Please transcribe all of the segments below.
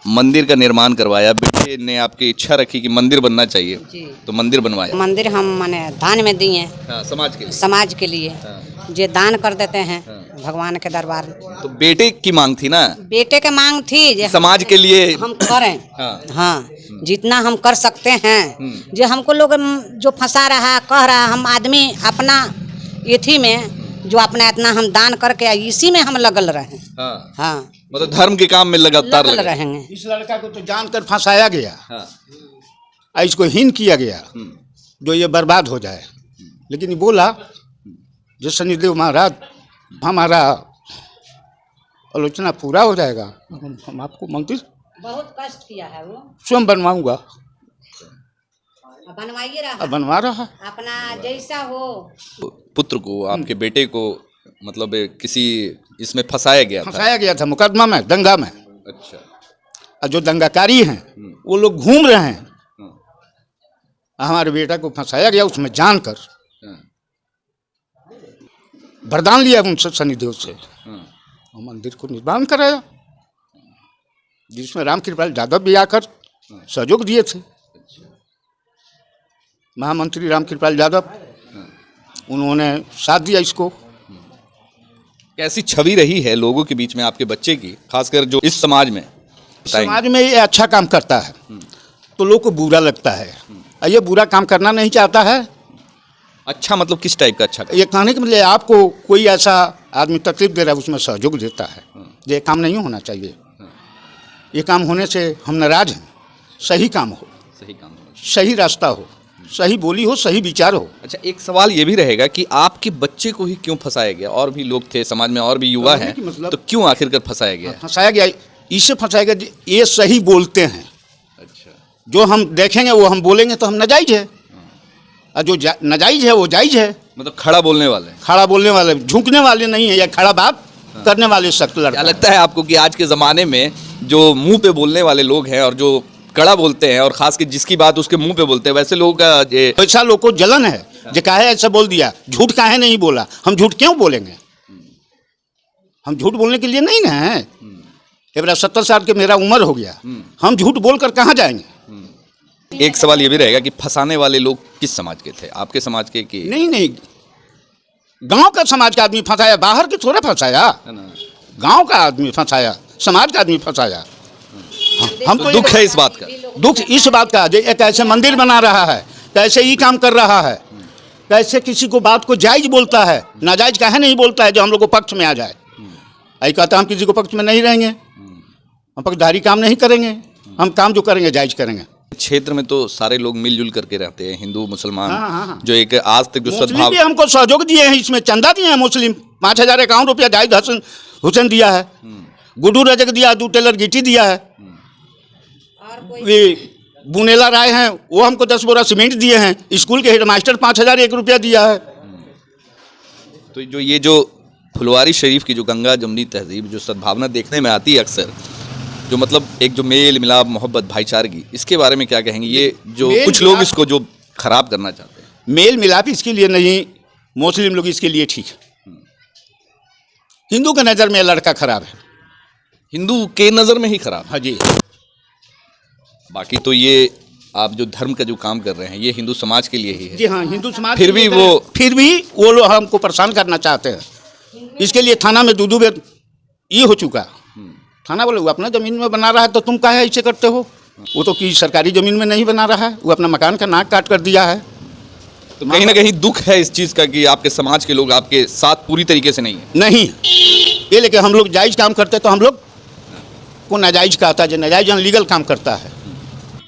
मंदिर का निर्माण करवाया, बेटे ने आपकी इच्छा रखी कि मंदिर बनना चाहिए जी। तो मंदिर बनवाया। मंदिर हम माने दान में दिए हाँ, समाज के लिए। समाज के लिए, हाँ, जो दान कर देते हैं हाँ। भगवान के दरबार में। तो बेटे की मांग थी ना, बेटे के मांग थी जे समाज के लिए। हम करें। हाँ। हाँ, जितना हम कर सकते हैं। जो हमको लोग जो फंसा रहा कह रहा, हम आदमी अपना इथी में जो अपना इतना हम दान करके इसी में हम लगल रहे। हाँ, हाँ, मतलब धर्म के काम में लगातार लगल लगे। रहेंगे। इस लड़का को तो जानकर फंसाया गया, हाँ, और इसको हीन किया गया जो ये बर्बाद हो जाए। लेकिन ये बोला जो शनिदेव महाराज हमारा आलोचना पूरा हो जाएगा, हम आपको मंदिर बहुत कष्ट किया है वो, स्वयं बनवाऊंगा। बनवाइए रहा, अब बनवा रहा। अपना जैसा हो। पुत्र को, आपके बेटे को मतलब किसी इसमें फंसाया गया था। फंसाया गया था मुकदमा में, दंगा में। अच्छा। और जो दंगाकारी हैं वो लोग घूम रहे हैं। हमारे बेटा को फंसाया गया उसमें जानकर, वरदान लिया उनसे शनिदेव से, और मंदिर को निर्माण कराया, जिसमें रामकृपाल यादव भी आकर सहयोग दिए थे। महामंत्री रामकृपाल यादव, उन्होंने साथ दिया इसको। कैसी छवि रही है लोगों के बीच में आपके बच्चे की, खासकर जो इस समाज में? समाज में ये अच्छा काम करता है तो लोग को बुरा लगता है, और ये बुरा काम करना नहीं चाहता है। अच्छा मतलब किस टाइप का अच्छा? ये कहने के मतलब आपको कोई ऐसा आदमी तकलीफ दे रहा है उसमें सहयोग देता है। ये काम नहीं होना चाहिए, ये काम होने से हम नाराज हैं। सही काम हो, सही काम हो, सही रास्ता हो, सही बोली हो, सही विचार हो। अच्छा, एक सवाल ये भी रहेगा कि आपके बच्चे को ही क्यों फंसाया गया? और भी लोग थे समाज में, और भी युवा हैं, मतलब तो क्यों आखिरकार फंसाया गया? फंसाया गया इससे फंसाया गया, ये सही बोलते हैं। अच्छा। जो हम देखेंगे वो हम बोलेंगे तो हम नाजायज है, और जो नाजायज है वो जायज है। मतलब खड़ा बोलने वाले, खड़ा बोलने वाले, झुकने वाले नहीं है, या खड़ा बात करने वाले सख्त लड़का। क्या लगता है आपको कि आज के ज़माने में जो मुंह पे बोलने वाले लोग हैं और जो कड़ा बोलते हैं, और खास कर जिसकी बात उसके मुंह पे बोलते हैं, वैसे लोगों का ऐसा लोग को जलन है जो काहे ऐसा बोल दिया, झूठ काहे नहीं बोला? हम झूठ क्यों बोलेंगे? हम झूठ बोलने के लिए नहीं ना है। ये मेरा 70 साल के मेरा उम्र हो गया, हम झूठ बोलकर कहाँ जाएंगे? एक सवाल ये भी रहेगा कि फंसाने वाले लोग किस समाज के थे? आपके समाज के कि नहीं, गांव का समाज का आदमी फंसाया, बाहर के थोड़ा फंसाया। गांव का आदमी फंसाया, समाज का आदमी फंसाया। हम तो दुख है इस बात का। दुख इस बात का जो एक ऐसे मंदिर बना रहा है, कैसे ही काम कर रहा है, कैसे किसी को बात को जायज बोलता है, नाजायज काहे नहीं बोलता है जो हम लोग को पक्ष में आ जाए। ऐसा कहता हम किसी को पक्ष में नहीं रहेंगे, हम पक्षधारी काम नहीं करेंगे, हम काम जो करेंगे जायज करेंगे। क्षेत्र में तो सारे लोग मिलजुल करके रहते हैं, हिंदू मुसलमान। हाँ। जो एक आज तक जो मुस्लिम सद्भाव, भी हमको सहयोग दिए हैं, इसमें चंदा दिए हैं। मुस्लिम 5,051 रुपया जाहिद हुसैन दिया है, गुड्डू रजक दिया, 2 टेलर गिट्टी दिया है, ये बुनेला राय हैं वो हमको 10 बोरा सीमेंट दिए हैं, स्कूल के हेडमास्टर 5,001 रुपया दिया है। तो जो ये जो फुलवारी शरीफ की जो गंगा जमुनी तहजीब जो सद्भावना देखने में आती है अक्सर, जो मतलब एक जो मेल मिलाप मोहब्बत भाईचारगी, इसके बारे में क्या कहेंगे? ये जो कुछ लोग इसको जो खराब करना चाहते हैं। मेल मिलाप इसके लिए नहीं, मुस्लिम लोग इसके लिए ठीक है। हिंदू के नज़र में लड़का खराब है, हिंदू के नज़र में ही खराब। हाँ जी। बाकी तो ये आप जो धर्म का जो काम कर रहे हैं ये हिंदू समाज के लिए ही है। जी हाँ, हिंदू समाज फिर भी वो लोग हमको परेशान करना चाहते हैं। इसके लिए थाना में 2 बेर ये हो चुका। थाना बोले वो अपना ज़मीन में बना रहा है तो तुम काहे ऐसे करते हो? वो तो कि सरकारी ज़मीन में नहीं बना रहा है, वो अपना मकान का नाक काट कर दिया है। तो कहीं ना कहीं दुख है इस चीज़ का कि आपके समाज के लोग आपके साथ पूरी तरीके से नहीं है। नहीं ये लेकिन हम लोग जायज़ काम करते तो हम लोग को नाजायज कहता है, जो नाजायज अनलीगल काम करता है।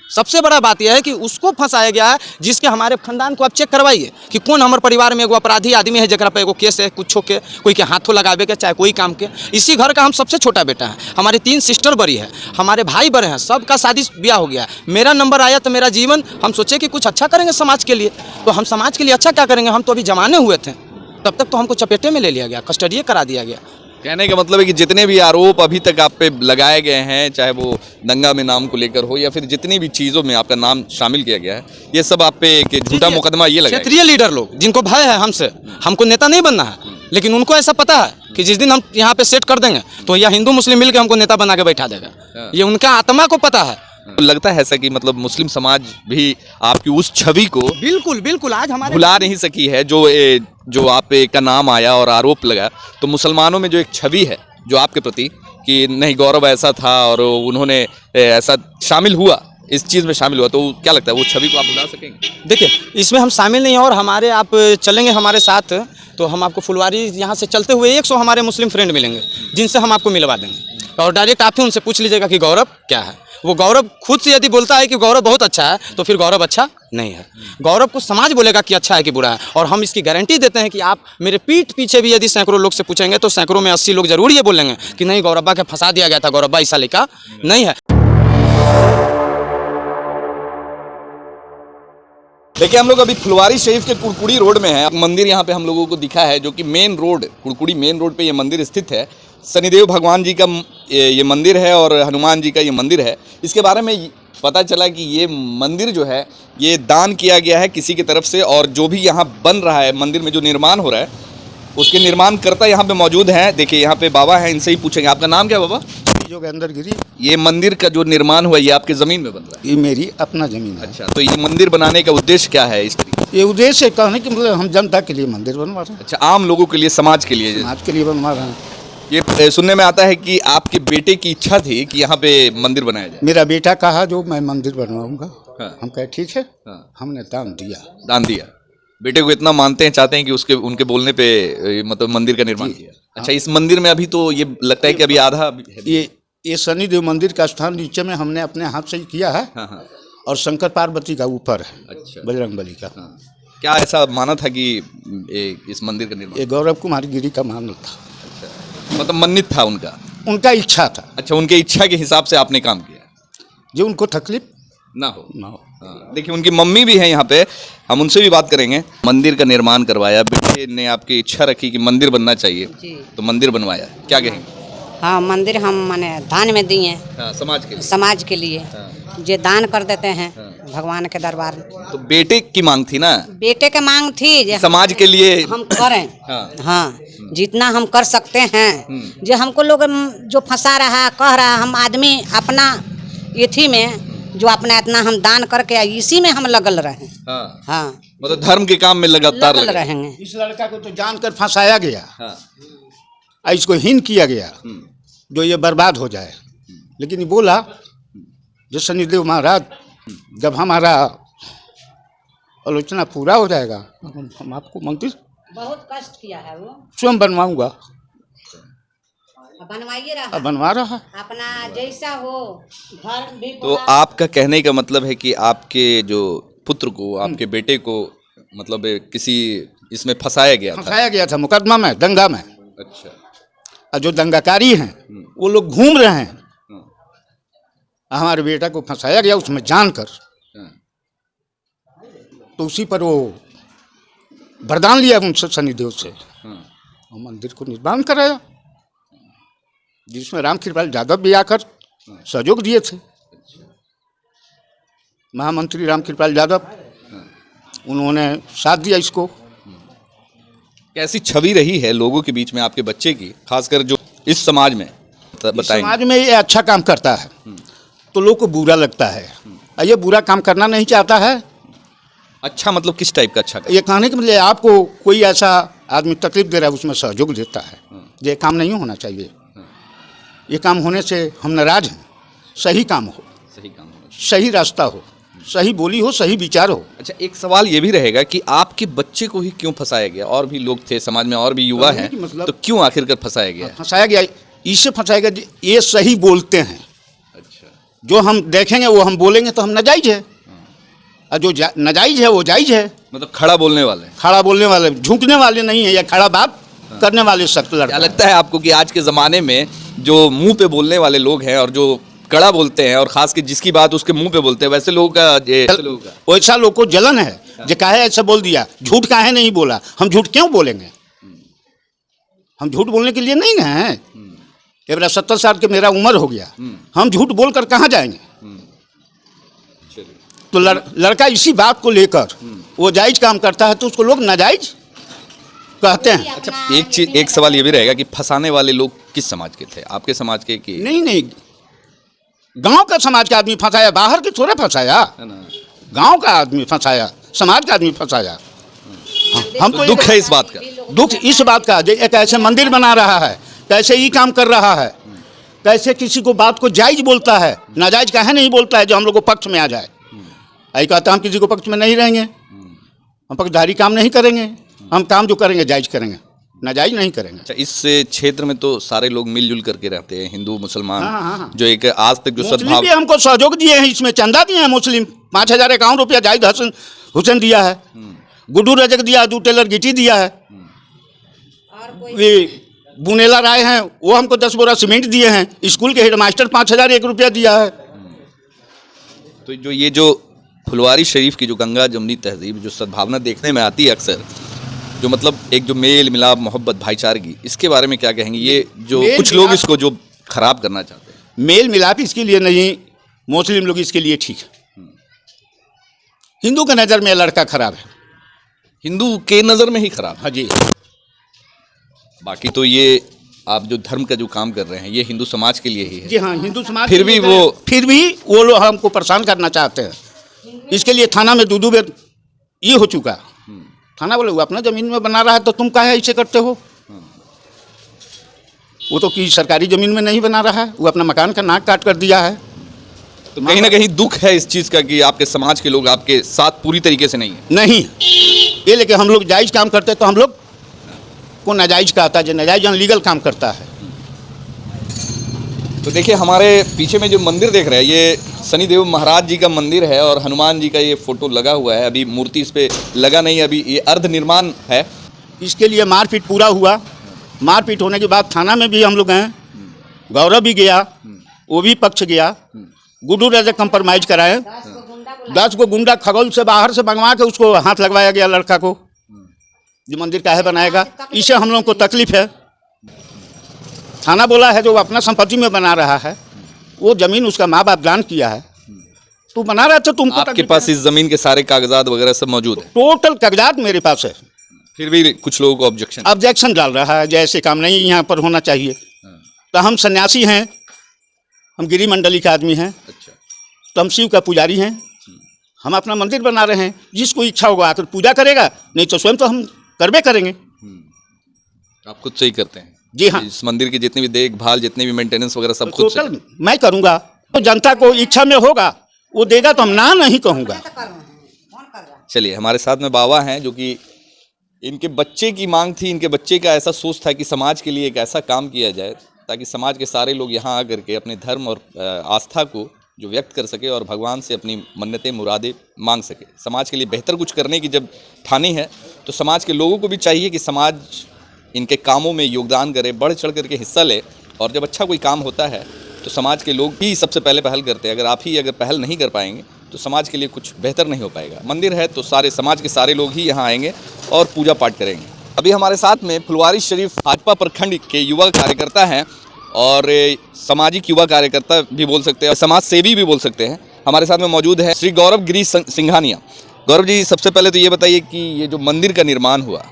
सबसे बड़ा बात यह है कि उसको फंसाया गया है, जिसके हमारे खानदान को आप चेक करवाइए कि कौन हमारे परिवार में एगो अपराधी आदमी है जरा पे एगो केस है कुछ के, कोई के हाथों लगावे के चाहे कोई काम के। इसी घर का हम सबसे छोटा बेटा है, हमारी 3 सिस्टर बड़ी है, हमारे भाई बड़े हैं, सबका शादी ब्याह हो गया। मेरा नंबर आया तो मेरा जीवन, हम सोचे कि कुछ अच्छा करेंगे समाज के लिए। तो हम समाज के लिए अच्छा क्या करेंगे? हम तो अभी जमाने हुए थे, तब तक तो हमको चपेटे में ले लिया गया, कस्टडी करा दिया गया। कहने का मतलब है कि जितने भी आरोप अभी तक आप पे लगाए गए हैं, चाहे वो दंगा में नाम को लेकर हो या फिर जितनी भी चीज़ों में आपका नाम शामिल किया गया है, ये सब आप पे एक झूठा मुकदमा ये लगा। क्षेत्रीय लीडर लोग जिनको भय है हमसे, हमको नेता नहीं बनना है, लेकिन उनको ऐसा पता है कि जिस दिन हम यहाँ पे सेट कर देंगे तो यह हिंदू मुस्लिम मिलकर हमको नेता बना के बैठा देगा। हाँ। ये उनका आत्मा को पता है। लगता है ऐसा कि मतलब मुस्लिम समाज भी आपकी उस छवि को बिल्कुल बिल्कुल, आज हमारे भुला नहीं सकी है, जो आप का नाम आया और आरोप लगा, तो मुसलमानों में जो एक छवि है जो आपके प्रति कि नहीं गौरव ऐसा था और उन्होंने ऐसा शामिल हुआ, इस चीज़ में शामिल हुआ, तो क्या लगता है वो छवि को आप भुला सकेंगे? देखिए, इसमें हम शामिल नहीं हैं और हमारे आप चलेंगे हमारे साथ तो हम आपको फुलवारी यहाँ से चलते हुए 100 हमारे मुस्लिम फ्रेंड मिलेंगे जिनसे हम आपको मिलवा देंगे और डायरेक्ट आप ही उनसे पूछ लीजिएगा कि गौरव क्या है। वो गौरव खुद से यदि बोलता है कि गौरव बहुत अच्छा है तो फिर गौरव अच्छा नहीं है। गौरव को समाज बोलेगा कि अच्छा है कि बुरा है, और हम इसकी गारंटी देते हैं कि आप मेरे पीठ पीछे भी यदि सैकड़ों लोग से पूछेंगे तो सैकड़ों में 80 लोग जरूर ये बोलेंगे कि नहीं गौरव्बा के फंसा दिया गया था, गौरव्बा ऐसा लिखा नहीं है। देखिए, हम लोग अभी फुलवारी शरीफ के कुड़कुड़ी रोड में हैं। मंदिर यहाँ पे हम लोगों को दिखा है जो कि मेन रोड, कुड़कुड़ी मेन रोड पे ये मंदिर स्थित है। शनिदेव भगवान जी का ये मंदिर है और हनुमान जी का ये मंदिर है। इसके बारे में पता चला कि ये मंदिर जो है ये दान किया गया है किसी की तरफ से, और जो भी यहाँ बन रहा है मंदिर में जो निर्माण हो रहा है उसके निर्माणकर्ता यहाँ पे मौजूद हैं। देखिए यहाँ पे बाबा हैं, इनसे ही पूछेंगे। आपका नाम क्या है बाबा? जोगिंदरगिरी। ये मंदिर का जो निर्माण हुआ ये आपके ज़मीन में बन रहा है? ये मेरी अपना जमीन है। अच्छा, तो ये मंदिर बनाने का उद्देश्य क्या है इस तरीके? ये उद्देश्य कहने की मतलब हम जनता के लिए मंदिर बनवा रहे हैं, अच्छा, आम लोगों के लिए, समाज के लिए। समाज के लिए बनवा रहे हैं। ये सुनने में आता है कि आपके बेटे की इच्छा थी कि यहाँ पे मंदिर बनाया जाए। मेरा बेटा कहा जो मैं मंदिर बनवाऊंगा। हाँ। हम कहे ठीक है। हाँ। हमने दान दिया। दान दिया। बेटे को इतना मानते हैं, चाहते हैं कि उसके उनके बोलने पे मतलब मंदिर का निर्माण किया। अच्छा, इस मंदिर में अभी तो ये लगता है कि अभी आधा है। ये शनिदेव मंदिर का स्थान नीचे में हमने अपने हाथ से ही किया है। हाँ हाँ। और शंकर पार्वती का ऊपर है। अच्छा। बजरंगबली का। हाँ। क्या ऐसा माना था कि इस मंदिर का निर्माण? ये गौरव कुमार गिरी का मानना था। अच्छा, मतलब मन्नत था उनका? उनका इच्छा था। अच्छा, उनके इच्छा के हिसाब से आपने काम किया जो उनको तकलीफ ना हो। हाँ। देखिए, उनकी मम्मी भी हैं यहाँ पे, हम उनसे भी बात करेंगे। मंदिर का निर्माण करवाया, बेटे ने आपकी इच्छा रखी कि मंदिर बनना चाहिए तो मंदिर बनवाया, क्या कहेंगे? हाँ, मंदिर हम माने दान में दिए, हाँ, समाज के लिए। समाज के लिए हाँ। जो दान कर देते हैं हाँ। भगवान के दरबार में। तो बेटे की मांग थी ना, बेटे के मांग थी जो समाज के लिए हम करें। हाँ। हाँ, जितना हम कर सकते हैं। जो हमको लोग जो फंसा रहा कह रहा, हम आदमी अपना एथी में जो अपना इतना हम दान करके इसी में हम लगल रहे। हाँ। हाँ, मतलब धर्म के काम में लगातार लगल लगे। रहेंगे। इस लड़का को तो जानकर फंसाया गया। हाँ। और इसको हीन किया गया जो ये बर्बाद हो जाए। लेकिन ये बोला जो शनिदेव महाराज जब हमारा आलोचना पूरा हो जाएगा हम आपको मंदिर बहुत कष्ट किया है वो, स्वयं बनवाऊंगा। बनवाइए रहा, अब बनवा रहा। अपना जैसा हो घर भी। तो आपका कहने का मतलब है कि आपके जो पुत्र को, आपके बेटे को मतलब किसी इसमें फंसाया गया था? फंसाया गया था मुकदमा में, दंगा में। अच्छा। और जो दंगाकारी हैं वो लोग घूम रहे हैं। हमारे बेटा को फंसाया गया उसमें जानकर। तो उसी पर वो वरदान लिया उनसे, शनिदेव से, और मंदिर को निर्माण कराया जिसमें राम कृपाल यादव भी आकर सहयोग दिए थे। महामंत्री राम कृपाल यादव, उन्होंने साथ दिया इसको। कैसी छवि रही है लोगों के बीच में आपके बच्चे की, खासकर जो इस समाज में बताएंगे? समाज में ये अच्छा काम करता है तो लोग को बुरा लगता है, और ये बुरा काम करना नहीं चाहता है। अच्छा, मतलब किस टाइप का अच्छा काम? ये कहने के लिए आपको कोई ऐसा आदमी तकलीफ दे रहा है उसमें सहयोग देता है। ये काम नहीं होना चाहिए। ये काम होने से हम नाराज हैं। सही काम हो, सही काम हो, सही रास्ता हो, सही बोली हो, सही विचार हो। अच्छा, एक सवाल ये भी रहेगा कि आपके बच्चे को ही क्यों फंसाया गया? और भी लोग थे समाज में, और भी युवा हैं, मतलब तो क्यों आखिरकार फंसाया गया? फंसाया गया इससे फंसाया गया, ये सही बोलते हैं। अच्छा। जो हम देखेंगे वो हम बोलेंगे तो हम नाजायज है, और जो नाजायज है वो जायज है। मतलब खड़ा बोलने वाले, खड़ा बोलने वाले, झूठने वाले नहीं है, या खड़ा बात करने वाले सख्त क्या लड़का। लगता है आपको कि आज के ज़माने में जो मुंह पे बोलने वाले लोग हैं और जो कड़ा बोलते हैं, और खास के जिसकी बात उसके मुंह पे बोलते हैं, वैसे लोगों का वैसा लोग को जलन है जो काहे ऐसा बोल दिया, झूठ काहे नहीं बोला। हम झूठ क्यों बोलेंगे? हम झूठ बोलने के लिए नहीं ना है। ये मेरा 70 साल के मेरा उम्र हो गया, हम झूठ बोलकर कहाँ जाएंगे? तो लड़का इसी बात को लेकर वो जायज काम करता है तो उसको लोग नाजायज कहते हैं। अच्छा, एक सवाल ये भी रहेगा कि फंसाने वाले लोग किस समाज के थे? आपके समाज के कि नहीं, गांव का समाज का आदमी फंसाया, बाहर के थोड़ा फंसाया, है ना। गांव का आदमी फंसाया, समाज का आदमी फंसाया। हमको तो दुख है इस बात का। दुख इस बात का, जो एक ऐसे मंदिर बना रहा है, कैसे ही काम कर रहा है, कैसे किसी को बात को जायज बोलता है, नाजायज काहे नहीं बोलता है, जो हम लोग को पक्ष में आ जाए। ऐसा कहता हम किसी को पक्ष में नहीं रहेंगे, हम पक्षधारी काम नहीं करेंगे, हम काम जो करेंगे जायज करेंगे, नाजायज नहीं करेंगे। अच्छा, इस क्षेत्र में तो सारे लोग मिलजुल करके रहते हैं, हिंदू मुसलमान। हाँ। जो एक आज तक जो मुस्लिम सद्भाव भी हमको सहयोग दिए हैं, इसमें चंदा दिए हैं मुस्लिम, 5,051 रुपया जाहिद हुसैन दिया है, गुड्डू रजक दिया, दू टेलर गिटी दिया है, ये बुनेला राय हैं वो हमको 10 बोरा सीमेंट दिए हैं, स्कूल के हेडमास्टर 5,001 रुपया दिया है। तो जो ये जो फुलवारी शरीफ की जो गंगा जमुनी तहजीब जो सद्भावना देखने में आती है अक्सर, जो मतलब एक जो मेल मिलाप मोहब्बत भाईचारगी, इसके बारे में क्या कहेंगे? ये जो मेल कुछ लोग मिलाप- इसको जो खराब करना चाहते हैं। मेल मिलाप इसके लिए नहीं, मुस्लिम लोग इसके लिए ठीक है। हिंदू के नज़र में ये लड़का खराब है। हिंदू के नज़र में ही खराब है। हाँ जी, बाकी तो ये आप जो धर्म का जो काम कर रहे हैं ये हिंदू समाज के लिए ही है। जी हाँ, हिंदू समाज फिर के भी लिए वो- फिर भी वो लोग हमको परेशान करना चाहते हैं। इसके लिए थाना में दो बेर ये हो चुका। थाना बोले वो अपना जमीन में बना रहा है तो तुम काहे ऐसे करते हो। वो तो कि सरकारी जमीन में नहीं बना रहा है, वो अपना मकान का नाक काट कर दिया है। तो कहीं ना कहीं दुख है इस चीज़ का कि आपके समाज के लोग आपके साथ पूरी तरीके से नहीं है। नहीं, ये लेके हम लोग जायज़ काम करते तो हम लोग को नाजायज़ का आता है, जो नाजायज़ अनलीगल काम करता है। तो देखिए हमारे पीछे में जो मंदिर देख रहे हैं ये शनिदेव महाराज जी का मंदिर है और हनुमान जी का ये फोटो लगा हुआ है। अभी मूर्ति इस पे लगा नहीं, अभी ये अर्ध निर्माण है। इसके लिए मारपीट पूरा हुआ। मारपीट होने के बाद थाना में भी हम लोग गए, गौरव भी गया, वो भी पक्ष गया, गुड्डू रजक कंप्रोमाइज कराए, 10 को गुंडा खगौल से बाहर से मंगवा के उसको हाथ लगवाया गया लड़का को, जो मंदिर काहे बनाएगा। इससे हम लोगों को तकलीफ है। थाना बोला है जो अपना संपत्ति में बना रहा है, वो जमीन उसका माँ बाप दान किया है, तू बना रहा था, तुमको आपके तकलीफ पास है। इस जमीन के सारे कागजात वगैरह सब मौजूद है, टोटल कागजात मेरे पास है, फिर भी कुछ लोगों को ऑब्जेक्शन। ऑब्जेक्शन डाल रहा है जैसे काम नहीं यहाँ पर होना चाहिए। तो हम सन्यासी हैं, हम गिरी मंडली का आदमी हैं, अच्छा, तो हम शिव का पुजारी हैं, हम अपना मंदिर बना रहे हैं, जिसको इच्छा होगा आकर पूजा करेगा, नहीं तो स्वयं तो हम करबे करेंगे। आप खुद से ही करते हैं? जी हाँ, इस मंदिर की जितनी भी देखभाल, जितनी भी मेंटेनेंस वगैरह सब खुद से टोटल मैं करूँगा। तो जनता को इच्छा में होगा वो देगा तो हम ना नहीं कहूँगा। चलिए हमारे साथ में बाबा हैं जो कि इनके बच्चे की मांग थी, इनके बच्चे का ऐसा सोच था कि समाज के लिए एक ऐसा काम किया जाए ताकि समाज के सारे लोग यहाँ आकर के अपने धर्म और आस्था को जो व्यक्त कर सके और भगवान से अपनी मन्नतें मुरादें मांग सके। समाज के लिए बेहतर कुछ करने की जब ठानी है तो समाज के लोगों को भी चाहिए कि समाज इनके कामों में योगदान करे, बढ़ चढ़ करके हिस्सा ले। और जब अच्छा कोई काम होता है तो समाज के लोग ही सबसे पहले पहल करते हैं। अगर आप ही अगर पहल नहीं कर पाएंगे तो समाज के लिए कुछ बेहतर नहीं हो पाएगा। मंदिर है तो सारे समाज के सारे लोग ही यहाँ आएंगे और पूजा पाठ करेंगे। अभी हमारे साथ में फुलवारी शरीफ भाजपा प्रखंड के युवा कार्यकर्ता हैं और सामाजिक युवा कार्यकर्ता भी बोल सकते हैं और समाज सेवी भी बोल सकते हैं। हमारे साथ में मौजूद है श्री गौरव गिरी सिंघानिया। गौरव जी, सबसे पहले तो ये बताइए कि ये जो मंदिर का निर्माण हुआ,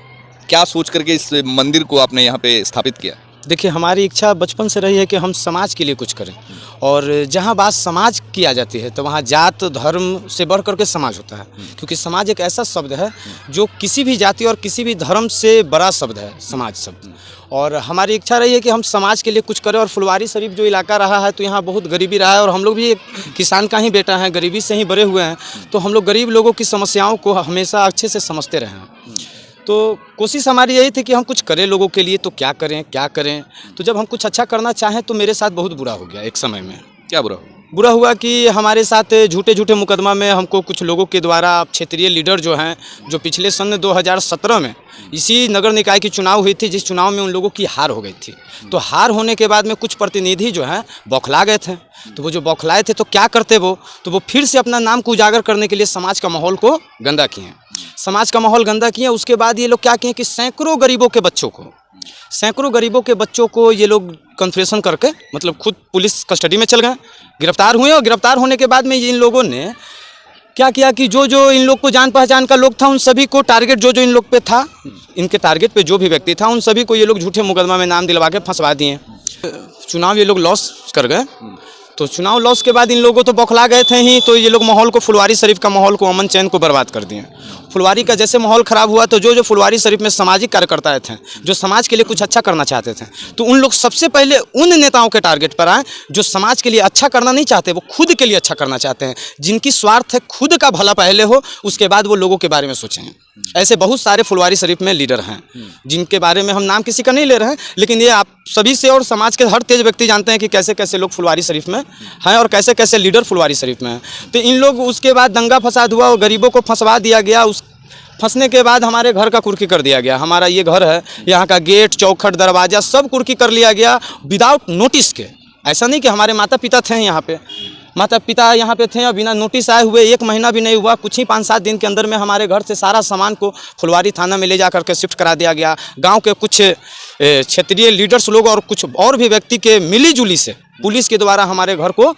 क्या सोच करके इस मंदिर को आपने यहाँ पे स्थापित किया? देखिए, हमारी इच्छा बचपन से रही है कि हम समाज के लिए कुछ करें, और जहाँ बात समाज की आ जाती है तो वहाँ जात धर्म से बढ़ करके समाज होता है, क्योंकि समाज एक ऐसा शब्द है जो किसी भी जाति और किसी भी धर्म से बड़ा शब्द है, समाज शब्द। और हमारी इच्छा रही है कि हम समाज के लिए कुछ करें। और फुलवारी शरीफ जो इलाका रहा है तो यहाँ बहुत गरीबी रहा है, और हम लोग भी एक किसान का ही बेटा हैं, गरीबी से ही बड़े हुए हैं, तो हम लोग गरीब लोगों की समस्याओं को हमेशा अच्छे से समझते रहे हैं। तो कोशिश हमारी यही थी कि हम कुछ करें लोगों के लिए, तो क्या करें। तो जब हम कुछ अच्छा करना चाहें तो मेरे साथ बहुत बुरा हो गया एक समय में। क्या बुरा हुआ? बुरा हुआ कि हमारे साथ झूठे मुकदमा में हमको कुछ लोगों के द्वारा क्षेत्रीय लीडर जो हैं, जो पिछले सन 2017 में इसी नगर निकाय की चुनाव हुई थी, जिस चुनाव में उन लोगों की हार हो गई थी, तो हार होने के बाद में कुछ प्रतिनिधि जो हैं बौखला गए थे। तो वो जो बौखलाए थे तो क्या करते वो, तो वो फिर से अपना नाम को उजागर करने के लिए समाज का माहौल को गंदा किए। समाज का माहौल गंदा किए। उसके बाद ये लोग क्या किए कि सैकड़ों गरीबों के बच्चों को ये लोग कन्फेशन करके, मतलब खुद पुलिस कस्टडी में चल गए, गिरफ्तार हुए। और गिरफ्तार होने के बाद में इन लोगों ने क्या किया कि जो इन लोग को जान पहचान का लोग था, उन सभी को टारगेट जो इन लोग पे था, इनके टारगेट पे जो भी व्यक्ति था, उन सभी को ये लोग झूठे मुकदमा में नाम दिलवा के फंसवा दिए। चुनाव ये लोग लॉस कर गए। तो चुनाव लॉस के बाद इन लोगों तो बौखला गए थे ही, तो ये लोग माहौल को, फुलवारी शरीफ का माहौल को, अमन चैन को बर्बाद कर दिए। फुलवारी का जैसे माहौल ख़राब हुआ तो जो फुलवारी शरीफ में सामाजिक कार्यकर्ता थे, जो समाज के लिए कुछ अच्छा करना चाहते थे, तो उन लोग सबसे पहले उन नेताओं के टारगेट पर आए जो समाज के लिए अच्छा करना नहीं चाहते, वो खुद के लिए अच्छा करना चाहते हैं, जिनकी स्वार्थ है खुद का भला पहले हो, उसके बाद वो लोगों के बारे में सोचें। ऐसे बहुत सारे फुलवारी शरीफ में लीडर हैं जिनके बारे में हम नाम किसी का नहीं ले रहे हैं, लेकिन ये आप सभी से और समाज के हर तेज व्यक्ति जानते हैं कि कैसे कैसे लोग फुलवारी शरीफ में हैं और कैसे कैसे लीडर फुलवारी शरीफ में हैं। तो इन लोग, उसके बाद दंगा फसाद हुआ और गरीबों को फंसवा दिया गया। उस फंसने के बाद हमारे घर का कुर्की कर दिया गया। हमारा ये घर है, यहाँ का गेट, चौखट, दरवाज़ा सब कुर्की कर लिया गया विदाउट नोटिस के। ऐसा नहीं कि हमारे माता पिता थे यहाँ पे, माता पिता यहाँ पे थे और बिना नोटिस आए हुए 1 महीना भी नहीं हुआ, कुछ ही 5-7 दिन के अंदर में हमारे घर से सारा सामान को फुलवारी थाना में ले जा करके शिफ्ट करा दिया गया। गांव के कुछ क्षेत्रीय लीडर्स लोग और कुछ और भी व्यक्ति के मिलीजुली से पुलिस के द्वारा हमारे घर को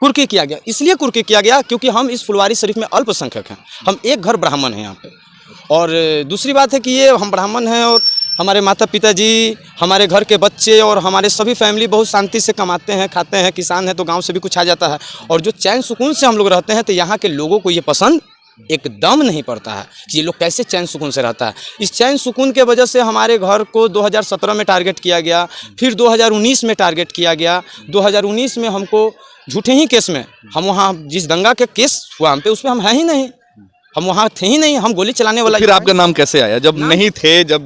कुर्की किया गया। इसलिए कुर्की किया गया क्योंकि हम इस फुलवारी शरीफ में अल्पसंख्यक हैं, हम एक घर ब्राह्मण हैं यहाँ पे। और दूसरी बात है कि ये हम ब्राह्मण हैं और हमारे माता पिताजी, हमारे घर के बच्चे और हमारे सभी फैमिली बहुत शांति से कमाते हैं, खाते हैं, किसान हैं, तो गांव से भी कुछ आ जाता है। और जो चैन सुकून से हम लोग रहते हैं, तो यहाँ के लोगों को ये पसंद एकदम नहीं पड़ता है कि ये लोग कैसे चैन सुकून से रहता है। इस चैन सुकून के वजह से हमारे घर को 2017 में टारगेट किया गया, फिर 2019 में टारगेट किया गया। 2019 में हमको झूठे ही केस में, हम वहाँ जिस दंगा के केस हुआ हम पे, उस पर हम हैं ही नहीं, हम वहाँ थे ही नहीं, हम गोली चलाने वाला। फिर आपका नाम कैसे आया? जब नहीं थे, जब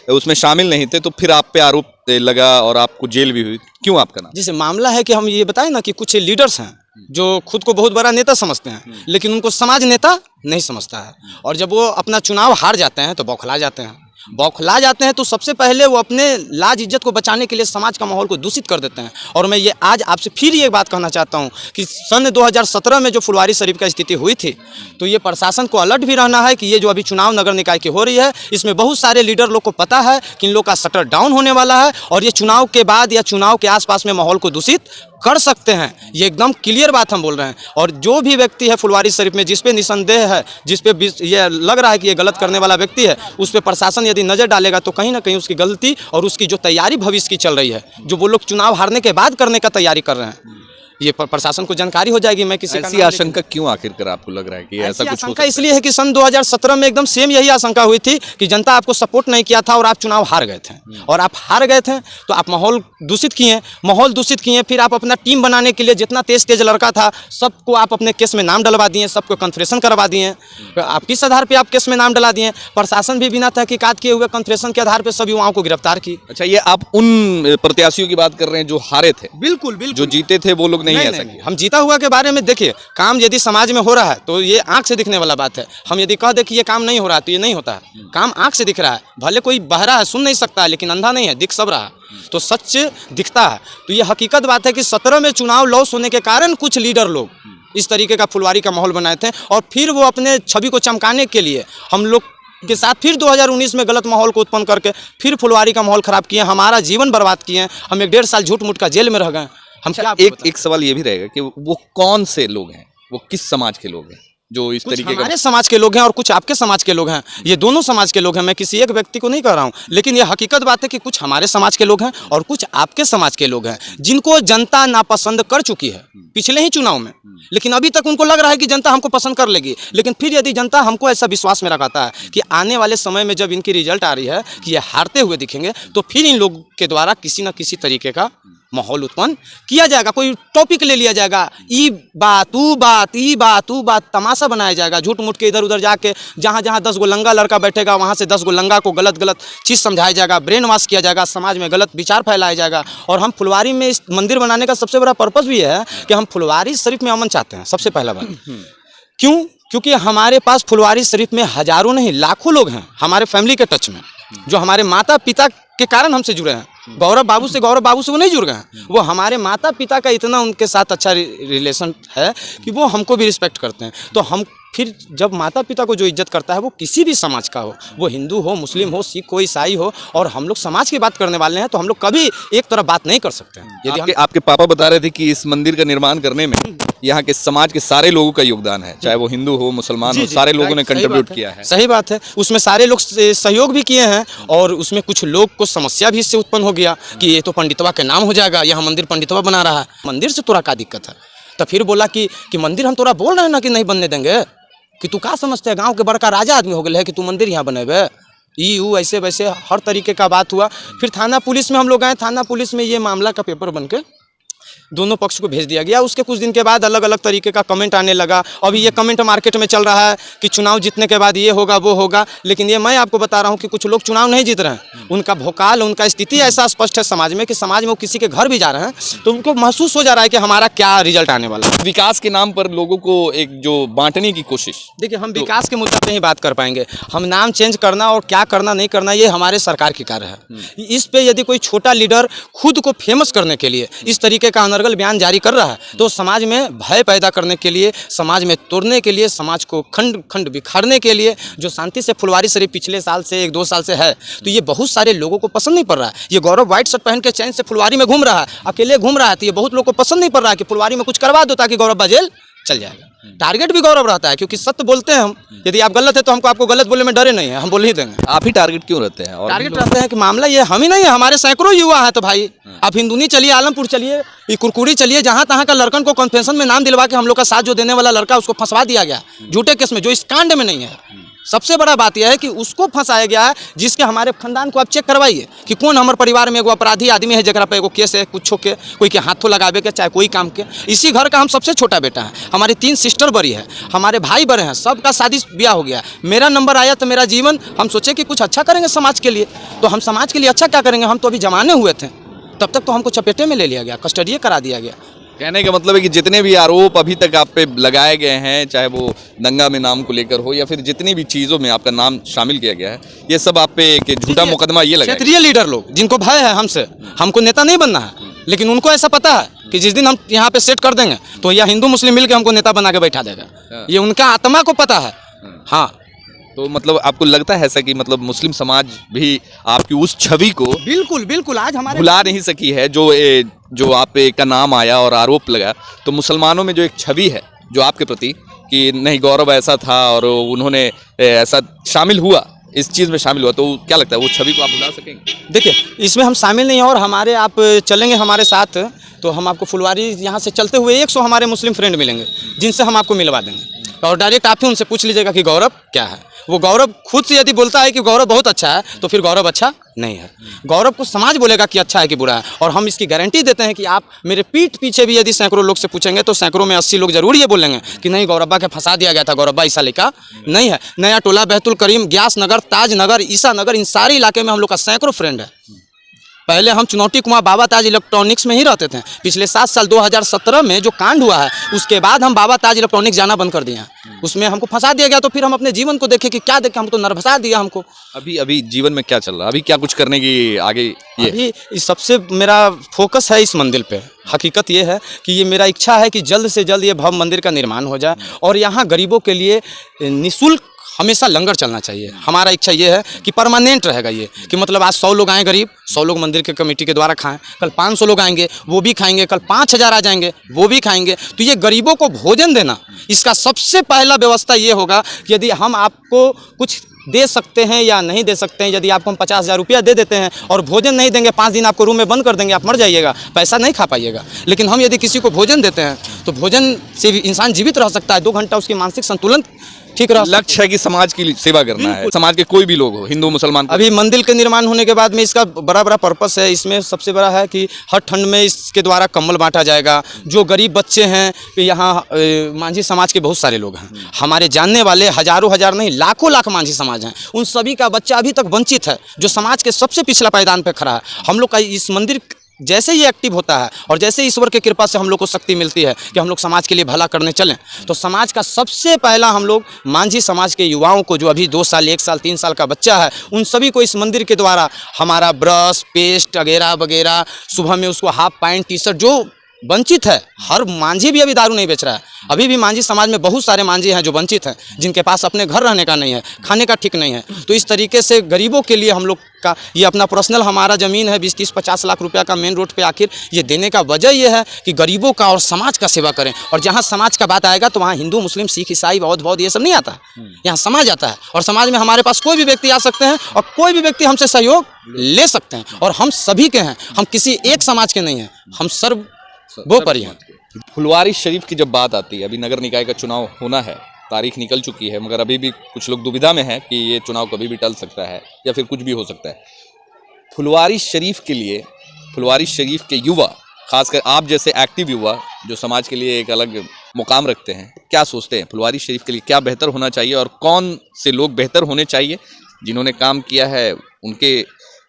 उसमें शामिल नहीं थे, तो फिर आप पे आरोप लगा और आपको जेल भी हुई, क्यों आपका नाम? जैसे मामला है कि हम ये बताएं ना कि कुछ लीडर्स हैं जो खुद को बहुत बड़ा नेता समझते हैं, लेकिन उनको समाज नेता नहीं समझता है। और जब वो अपना चुनाव हार जाते हैं तो बौखला जाते हैं। बौखला जाते हैं तो सबसे पहले वो अपने लाज इज्जत को बचाने के लिए समाज का माहौल को दूषित कर देते हैं। और मैं ये आज आपसे फिर ये बात कहना चाहता हूँ कि सन 2017 में जो फुलवारी शरीफ का स्थिति हुई थी, तो ये प्रशासन को अलर्ट भी रहना है कि ये जो अभी चुनाव नगर निकाय की हो रही है, इसमें बहुत सारे लीडर लोग को पता है कि इन लोग का शटर डाउन होने वाला है और ये चुनाव के बाद या चुनाव के आसपास में माहौल को दूषित कर सकते हैं। ये एकदम क्लियर बात हम बोल रहे हैं। और जो भी व्यक्ति है फुलवारी शरीफ में जिस पे निसंदेह है, जिस पे ये लग रहा है कि ये गलत करने वाला व्यक्ति है, उस पे प्रशासन यदि नज़र डालेगा तो कहीं ना कहीं उसकी गलती और उसकी जो तैयारी भविष्य की चल रही है, जो वो लोग चुनाव हारने के बाद करने का तैयारी कर रहे हैं, ये प्रशासन को जानकारी हो जाएगी। मैं किसी ऐसी आशंका क्यों आखिरकार आपको लग रहा है कि ऐसा कुछ आशंका इसलिए है कि सन 2017 में एकदम सेम यही आशंका हुई थी कि जनता आपको सपोर्ट नहीं किया था और आप चुनाव हार गए थे। और आप हार गए थे तो आप माहौल दूषित किए, फिर आप अपना टीम बनाने के लिए जितना तेज लड़का था सबको आप अपने केस में नाम डलवा दिए, सबको कन्फेशन करवा दिए। आप किस आधार पर आप केस में नाम डला दिए? प्रशासन भी बिना तहकीकात किए हुए कन्फेशन के आधार पर सभी युवाओं को गिरफ्तार की। अच्छा, ये आप उन प्रत्याशियों की बात कर रहे हैं जो हारे थे? बिल्कुल, जो जीते थे वो लोग नहीं ऐसा किए। हम जीता हुआ के बारे में देखिए, काम यदि समाज में हो रहा है तो ये आंख से दिखने वाला बात है। हम यदि कह दे कि ये काम नहीं हो रहा है तो ये नहीं होता है। काम आंख से दिख रहा है, भले कोई बहरा है सुन नहीं सकता है, लेकिन अंधा नहीं है, दिख सब रहा है, तो सच दिखता है। तो ये हकीकत बात है कि 17 में चुनाव लॉस होने के कारण कुछ लीडर लोग इस तरीके का फुलवारी का माहौल बनाए थे और फिर वो अपने छवि को चमकाने के लिए हम लोग के साथ फिर 2019 में गलत माहौल को उत्पन्न करके फिर फुलवारी का माहौल खराब किए, हमारा जीवन बर्बाद किए। हम 1.5 साल झूठ मूठ का जेल में रह गए। हम क्या एक सवाल ये भी रहेगा कि वो कौन से लोग हैं, वो किस समाज के लोग हैं जो इस तरीके का? हमारे समाज के लोग हैं और कुछ आपके समाज के लोग हैं। ये दोनों समाज के लोग हैं, मैं किसी एक व्यक्ति को नहीं कह रहा हूँ, लेकिन ये हकीकत बात है कि कुछ हमारे समाज के लोग हैं और कुछ आपके समाज के लोग हैं जिनको जनता नापसंद कर चुकी है पिछले ही चुनाव में। लेकिन अभी तक उनको लग रहा है कि जनता हमको पसंद कर लेगी, लेकिन फिर यदि जनता हमको ऐसा विश्वास में रखाता है कि आने वाले समय में जब इनकी रिजल्ट आ रही है कि ये हारते हुए दिखेंगे, तो फिर इन लोग के द्वारा किसी न किसी तरीके का माहौल उत्पन्न किया जाएगा, कोई टॉपिक ले लिया जाएगा, ई बात ऊ बात तमाशा बनाया जाएगा, झूठ मूठ के इधर उधर जाके जहाँ 10 गो लंगा लड़का बैठेगा वहाँ से 10 गो लंगा को गलत चीज़ समझाया जाएगा, ब्रेन वॉश किया जाएगा, समाज में गलत विचार फैलाया जाएगा। और हम फुलवारी में इस मंदिर बनाने का सबसे बड़ा पर्पज़ भी है कि हम फुलवारी शरीफ में अमन चाहते हैं। सबसे पहला बात क्यों? क्योंकि हमारे पास फुलवारी शरीफ में हजारों नहीं लाखों लोग हैं हमारे फैमिली के टच में, जो हमारे माता पिता के कारण हमसे जुड़े हैं। गौरव बाबू से वो नहीं जुड़ गए हैं, वो हमारे माता पिता का इतना उनके साथ अच्छा रिलेशन है कि वो हमको भी रिस्पेक्ट करते हैं। तो हम फिर जब माता पिता को जो इज्जत करता है वो किसी भी समाज का हो, वो हिंदू हो, मुस्लिम हो, सिख हो, ईसाई हो, और हम लोग समाज की बात करने वाले हैं तो हम लोग कभी एक तरफ बात नहीं कर सकते हैं। यदि आपके पापा बता रहे थे कि इस मंदिर का निर्माण करने में यहाँ के समाज के सारे लोगों का योगदान है, चाहे वो हिंदू हो, मुसलमान हो, सारे लोगों ने कंट्रीब्यूट किया है। सही बात है, उसमें सारे लोग सहयोग भी किए हैं, और उसमें कुछ लोग को समस्या भी इससे उत्पन्न हो गया कि ये तो पंडितवा के नाम हो जाएगा, यहाँ मंदिर पंडितवा बना रहा है, मंदिर से तोरा क्या दिक्कत है। तो फिर बोला कि मंदिर हम तोरा बोल रहे हैं ना कि नहीं बनने देंगे, कि तू क्या समझते है गांव के बड़का राजा आदमी हो गए है कि तू मंदिर यहाँ बनेबे, ऐसे वैसे हर तरीके का बात हुआ। फिर थाना पुलिस में हम लोग गए, थाना पुलिस में ये मामला का पेपर बन के दोनों पक्ष को भेज दिया गया। उसके कुछ दिन के बाद अलग अलग तरीके का कमेंट आने लगा। अभी ये कमेंट मार्केट में चल रहा है कि चुनाव जीतने के बाद ये होगा वो होगा, लेकिन ये मैं आपको बता रहा हूँ कि कुछ लोग चुनाव नहीं जीत रहे हैं, उनका भोकाल, उनका स्थिति ऐसा स्पष्ट है समाज में कि समाज में वो किसी के घर भी जा रहे हैं तो उनको महसूस हो जा रहा है कि हमारा क्या रिजल्ट आने वाला है। विकास के नाम पर लोगों को एक जो बांटने की कोशिश, देखिए हम विकास के मुद्दे पे ही बात कर पाएंगे, हम नाम चेंज करना और क्या करना नहीं करना ये हमारे सरकार की कार्य है। इस पे यदि कोई छोटा लीडर खुद को फेमस करने के लिए इस तरीके का अनर्गल बयान जारी कर रहा है तो समाज में भय पैदा करने के लिए, समाज में तोड़ने के लिए, समाज को खंड खंड बिखारने के लिए, जो शांति से फुलवारी शरीफ पिछले साल से 1-2 साल से है तो ये बहुत सारे लोगों को पसंद नहीं पड़ रहा है। ये गौरव व्हाइट शर्ट पहन के चैन से फुलवारी में घूम रहा है, अकेले घूम रहा है, तो ये बहुत लोगों को पसंद नहीं पड़ रहा है कि फुलवारी में कुछ करवा दो ताकि गौरव जेल चल जाएगा। टारगेट भी गौरव रहता है क्योंकि सत्य बोलते हैं हम, यदि आप गलत है तो हमको आपको गलत बोलने में डरे नहीं है, हम बोल ही देंगे। आप ही टारगेट क्यों रहते हैं? और टारगेट रहते हैं कि मामला ये हम ही नहीं है, हमारे सैकड़ों युवा है। तो भाई आप हिंदुनी चलिए, आलमपुर चलिए, ये कुरकुरी चलिए, जहाँ तहाँ का लड़कन को कन्फेशन में नाम दिलवा के हम लोग का साथ जो देने वाला लड़का उसको फंसवा दिया गया झूठे केस में, जो इस कांड में नहीं है। सबसे बड़ा बात यह है कि उसको फंसाया गया है जिसके हमारे खानदान को आप चेक करवाइए कि कौन हमारे परिवार में एगो अपराधी आदमी है जरा पे एगो केस है कुछ के, कोई के हाथों लगावे के, चाहे कोई काम के। इसी घर का हम सबसे छोटा बेटा है, हमारी 3 सिस्टर बड़ी है, हमारे भाई बड़े हैं, सबका शादी ब्याह हो गया। मेरा नंबर आया तो मेरा जीवन, हम सोचे कि कुछ अच्छा करेंगे समाज के लिए, तो हम समाज के लिए अच्छा क्या करेंगे, हम तो अभी जमाने हुए थे, तब तक तो हमको चपेटे में ले लिया गया, कस्टडी करा दिया गया। कहने का मतलब है कि जितने भी आरोप अभी तक आप पे लगाए गए हैं, चाहे वो दंगा में नाम को लेकर हो या फिर जितनी भी चीज़ों में आपका नाम शामिल किया गया है, ये सब आप पे एक झूठा मुकदमा ये लगा। क्षेत्रीय लीडर लोग जिनको भय है हमसे, हमको नेता नहीं बनना है, लेकिन उनको ऐसा पता है कि जिस दिन हम यहाँ पे सेट कर देंगे तो यह हिंदू मुस्लिम मिलकर हमको नेता बना के बैठा देगा, ये उनका आत्मा को पता है। हाँ, तो मतलब आपको लगता है ऐसा कि मतलब मुस्लिम समाज भी आपकी उस छवि को बिल्कुल बिल्कुल आज हमारे भुला नहीं सकी है, जो आप पे का नाम आया और आरोप लगा, तो मुसलमानों में जो एक छवि है जो आपके प्रति कि नहीं गौरव ऐसा था और उन्होंने ऐसा शामिल हुआ, इस चीज़ में शामिल हुआ, तो क्या लगता है वो छवि को आप भुला सकेंगे? देखिए इसमें हम शामिल नहीं हैं, और हमारे आप चलेंगे हमारे साथ तो हम आपको फुलवारी यहाँ से चलते हुए 100 हमारे मुस्लिम फ्रेंड मिलेंगे जिनसे हम आपको मिलवा देंगे, और डायरेक्ट आप ही उनसे पूछ लीजिएगा कि गौरव क्या है। वो गौरव खुद से यदि बोलता है कि गौरव बहुत अच्छा है तो फिर गौरव अच्छा नहीं है, गौरव को समाज बोलेगा कि अच्छा है कि बुरा है। और हम इसकी गारंटी देते हैं कि आप मेरे पीठ पीछे भी यदि सैकड़ों लोग से पूछेंगे तो सैकड़ों में 80 लोग जरूर ये बोलेंगे कि नहीं गौरब्बा के फंसा दिया गया था, गौरब्बा ईसा लिखा नहीं है। नया टोला, बहतुल करीम, ग्यास नगर, ताज नगर, ईसा नगर, इन सारे इलाके में हम लोग का सैकड़ों फ्रेंड है। पहले हम चुनौती कुमार बाबा ताज इलेक्ट्रॉनिक्स में ही रहते थे, पिछले 7 साल 2017 में जो कांड हुआ है उसके बाद हम बाबा ताज इलेक्ट्रॉनिक्स जाना बंद कर दिए हैं, उसमें हमको फंसा दिया गया। तो फिर हम अपने जीवन को देखें कि क्या देखें, हम तो नरभसा दिया हमको। अभी जीवन में क्या चल रहा है, अभी क्या कुछ करने की आगे ये? अभी सबसे मेरा फोकस है इस मंदिर पे। हकीकत ये है कि ये मेरा इच्छा है कि जल्द से जल्द ये भव्य मंदिर का निर्माण हो जाए और यहाँ गरीबों के लिए निःशुल्क हमेशा लंगर चलना चाहिए। हमारा इच्छा ये है कि परमानेंट रहेगा ये, कि मतलब आज 100 लोग आए गरीब, 100 लोग मंदिर के कमेटी के द्वारा खाएं, कल 500 लोग आएंगे वो भी खाएंगे, कल 5000 आ जाएंगे वो भी खाएंगे। तो ये गरीबों को भोजन देना, इसका सबसे पहला व्यवस्था ये होगा कि यदि हम आपको कुछ दे सकते हैं या नहीं दे सकते हैं, यदि आपको हम 50,000 रुपया दे देते हैं और भोजन नहीं देंगे, 5 दिन आपको रूम में बंद कर देंगे, आप मर जाइएगा, पैसा नहीं खा पाइएगा। लेकिन हम यदि किसी को भोजन देते हैं तो भोजन से भी इंसान जीवित रह सकता है, 2 घंटा उसकी मानसिक संतुलन ठीक रहा। लक्ष्य है कि समाज की सेवा करना है, समाज के कोई भी लोग हो, हिंदू मुसलमान। अभी मंदिर के निर्माण होने के बाद में इसका बड़ा पर्पस है, इसमें सबसे बड़ा है कि हर ठंड में इसके द्वारा कंबल बांटा जाएगा। जो गरीब बच्चे हैं, यहाँ मांझी समाज के बहुत सारे लोग हैं, हमारे जानने वाले हजारों हजार नहीं लाखों लाख मांझी समाज हैं, उन सभी का बच्चा अभी तक वंचित है, जो समाज के सबसे पिछला पायदान पर खड़ा है। हम लोग का इस मंदिर जैसे ही एक्टिव होता है और जैसे ईश्वर की कृपा से हम लोग को शक्ति मिलती है कि हम लोग समाज के लिए भला करने चलें, तो समाज का सबसे पहला हम लोग मांझी समाज के युवाओं को, जो अभी 2 साल 1 साल 3 साल का बच्चा है, उन सभी को इस मंदिर के द्वारा हमारा ब्रश, पेस्ट वगैरह वगैरह, सुबह में उसको हाफ पैंट टी शर्ट, जो वंचित है। हर मांझी भी अभी दारू नहीं बेच रहा है। अभी भी मांझी समाज में बहुत सारे मांझी हैं जो वंचित हैं, जिनके पास अपने घर रहने का नहीं है, खाने का ठीक नहीं है। तो इस तरीके से गरीबों के लिए हम लोग का ये अपना पर्सनल हमारा ज़मीन है 20-30-50 लाख रुपया का मेन रोड पे, आखिर ये देने का वजह ये है कि गरीबों का और समाज का सेवा करें। और जहाँ समाज का बात आएगा तो वहाँ हिंदू, मुस्लिम, सिख, ईसाई, बौद्ध ये सब नहीं आता है। यहाँ समाज आता है और समाज में हमारे पास कोई भी व्यक्ति आ सकते हैं और कोई भी व्यक्ति हमसे सहयोग ले सकते हैं। और हम सभी के हैं, हम किसी एक समाज के नहीं हैं, हम सर्वोपरि हैं। फुलवारी शरीफ की जब बात आती है, अभी नगर निकाय का चुनाव होना है, तारीख निकल चुकी है, मगर अभी भी कुछ लोग दुविधा में हैं कि ये चुनाव कभी भी टल सकता है या फिर कुछ भी हो सकता है। फुलवारी शरीफ के लिए, फुलवारी शरीफ के युवा, खासकर आप जैसे एक्टिव युवा जो समाज के लिए एक अलग मुकाम रखते हैं, क्या सोचते हैं फुलवारी शरीफ के लिए क्या बेहतर होना चाहिए और कौन से लोग बेहतर होने चाहिए? जिन्होंने काम किया है उनके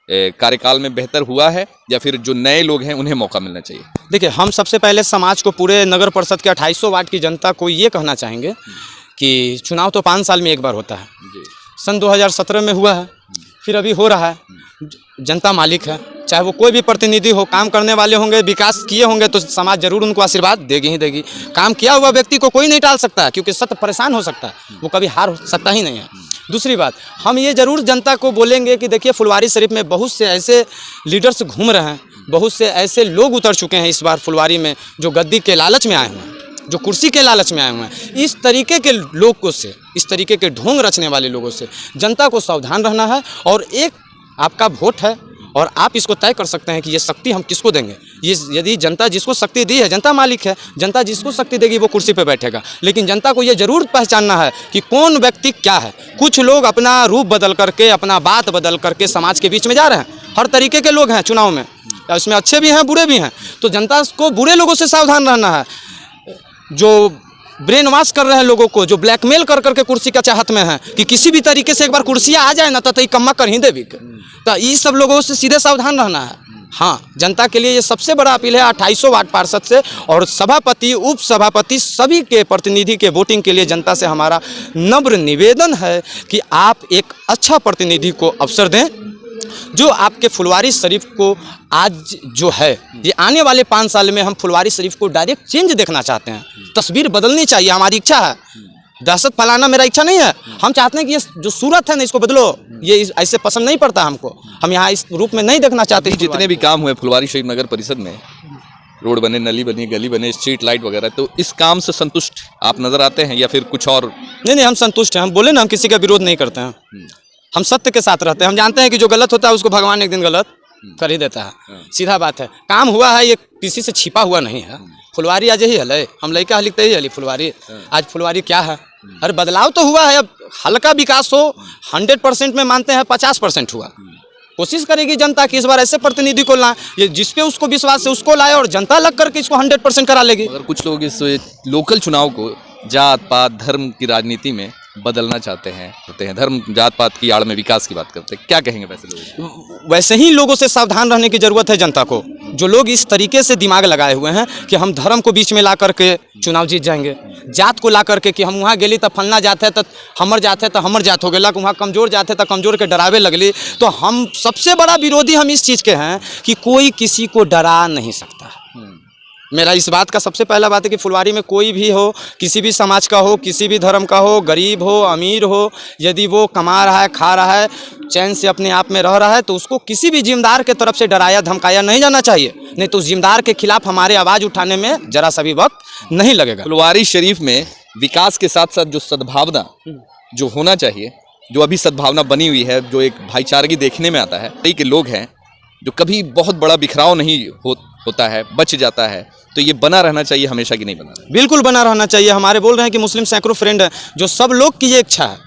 कार्यकाल में बेहतर हुआ है या फिर जो नए लोग हैं उन्हें मौका मिलना चाहिए? देखिए, हम सबसे पहले समाज को, पूरे नगर परिषद के 2800 वार्ड की जनता को ये कहना चाहेंगे कि चुनाव तो 5 साल में एक बार होता है। सन 2017 में हुआ है, फिर अभी हो रहा है। जनता मालिक है, चाहे वो कोई भी प्रतिनिधि हो, काम करने वाले होंगे, विकास किए होंगे तो समाज जरूर उनको आशीर्वाद देगी ही देगी। काम किया हुआ व्यक्ति को कोई नहीं टाल सकता है, क्योंकि सत्य परेशान हो सकता है, वो कभी हार सकता ही नहीं है। दूसरी बात, हम ये जरूर जनता को बोलेंगे कि देखिए, फुलवारी शरीफ में बहुत से ऐसे लीडर्स घूम रहे हैं, बहुत से ऐसे लोग उतर चुके हैं इस बार फुलवारी में, जो गद्दी के लालच में आए हुए हैं, जो कुर्सी के लालच में आए हुए हैं। इस तरीके के लोगों से, इस तरीके के ढोंग रचने वाले लोगों से जनता को सावधान रहना है। और एक आपका वोट है और आप इसको तय कर सकते हैं कि ये शक्ति हम किसको देंगे। ये यदि जनता जिसको शक्ति दी है, जनता मालिक है, जनता जिसको शक्ति देगी वो कुर्सी पे बैठेगा। लेकिन जनता को ये जरूर पहचानना है कि कौन व्यक्ति क्या है। कुछ लोग अपना रूप बदल करके, अपना बात बदल करके समाज के बीच में जा रहे हैं। हर तरीके के लोग हैं चुनाव में, इसमें अच्छे भी हैं, बुरे भी हैं। तो जनता को बुरे लोगों से सावधान रहना है, जो ब्रेन वॉश कर रहे हैं लोगों को, जो ब्लैकमेल कर करके कुर्सी का चाहत में है कि किसी भी तरीके से एक बार कुर्सियाँ आ जाए ना तो कम्मा कर ही देवी। तो ये सब लोगों से सीधे सावधान रहना है। हाँ, जनता के लिए ये सबसे बड़ा अपील है 2800 वार्ड पार्षद से और सभापति, उप सभापति, सभी के प्रतिनिधि के वोटिंग के लिए जनता से हमारा नम्र निवेदन है कि आप एक अच्छा प्रतिनिधि को अवसर दें, जो आपके फुलवारी शरीफ को आज जो है, ये आने वाले 5 साल में हम फुलवारी शरीफ को डायरेक्ट चेंज देखना चाहते हैं। तस्वीर बदलनी चाहिए, हमारी इच्छा है। दहशत फैलाना मेरा इच्छा नहीं है। हम चाहते हैं कि ये जो सूरत है ना, इसको बदलो। ये ऐसे पसंद नहीं पड़ता हमको, हम यहाँ इस रूप में नहीं देखना चाहते। जितने भी काम हुए फुलवारी शरीफ नगर परिषद में, रोड बने, नली बनी, गली बने, स्ट्रीट लाइट वगैरह, तो इस काम से संतुष्ट आप नजर आते हैं या फिर कुछ और? नहीं, हम संतुष्ट हैं। हम बोले ना, हम किसी का विरोध नहीं करते हैं, हम सत्य के साथ रहते हैं। हम जानते हैं कि जो गलत होता है उसको भगवान एक दिन गलत कर ही देता है। सीधा बात है, काम हुआ है, ये किसी से छिपा हुआ नहीं है। फुलवारी आज ही हल है, हम लड़का लिखते ही हली फुलवारी। आज फुलवारी क्या है? अरे बदलाव तो हुआ है, अब हल्का विकास हो, 100% में मानते हैं 50% हुआ। कोशिश करेगी जनता की इस बार ऐसे प्रतिनिधि को लाए, ये जिसपे उसको विश्वास है उसको लाए, और जनता लग करके इसको 100% करा लेगी। अगर कुछ लोग इस लोकल चुनाव को जात पात धर्म की राजनीति में बदलना चाहते हैं, धर्म जात पात की आड़ में विकास की बात करते हैं, क्या कहेंगे वैसे लोग? वैसे ही लोगों से सावधान रहने की जरूरत है जनता को, जो लोग इस तरीके से दिमाग लगाए हुए हैं कि हम धर्म को बीच में ला करके चुनाव जीत जाएंगे, जात को ला करके कि हम वहाँ गेली तो फलना जात है तो हमर जात है तो हमर जात हो गया, वहाँ कमजोर जात है तो कमजोर के डरावे लगली। तो हम सबसे बड़ा विरोधी हम इस चीज़ के हैं कि कोई किसी को डरा नहीं सकता। मेरा इस बात का सबसे पहला बात है कि फुलवारी में कोई भी हो, किसी भी समाज का हो, किसी भी धर्म का हो, गरीब हो, अमीर हो, यदि वो कमा रहा है, खा रहा है, चैन से अपने आप में रह रहा है, तो उसको किसी भी जिम्मेदार के तरफ से डराया धमकाया नहीं जाना चाहिए। नहीं तो उस जिम्मेदार के खिलाफ हमारे आवाज़ उठाने में जरा सा भी वक्त नहीं लगेगा। फुलवारी शरीफ में विकास के साथ साथ जो सद्भावना जो होना चाहिए, जो अभी सद्भावना बनी हुई है, जो एक भाईचारगी देखने में आता है, कई के लोग हैं जो कभी बहुत बड़ा बिखराव नहीं होता है, बच जाता है, तो ये बना रहना चाहिए हमेशा की नहीं बना? बिल्कुल बना रहना चाहिए। हमारे बोल रहे हैं कि मुस्लिम सैकड़ों फ्रेंड है, जो सब लोग की ये इच्छा है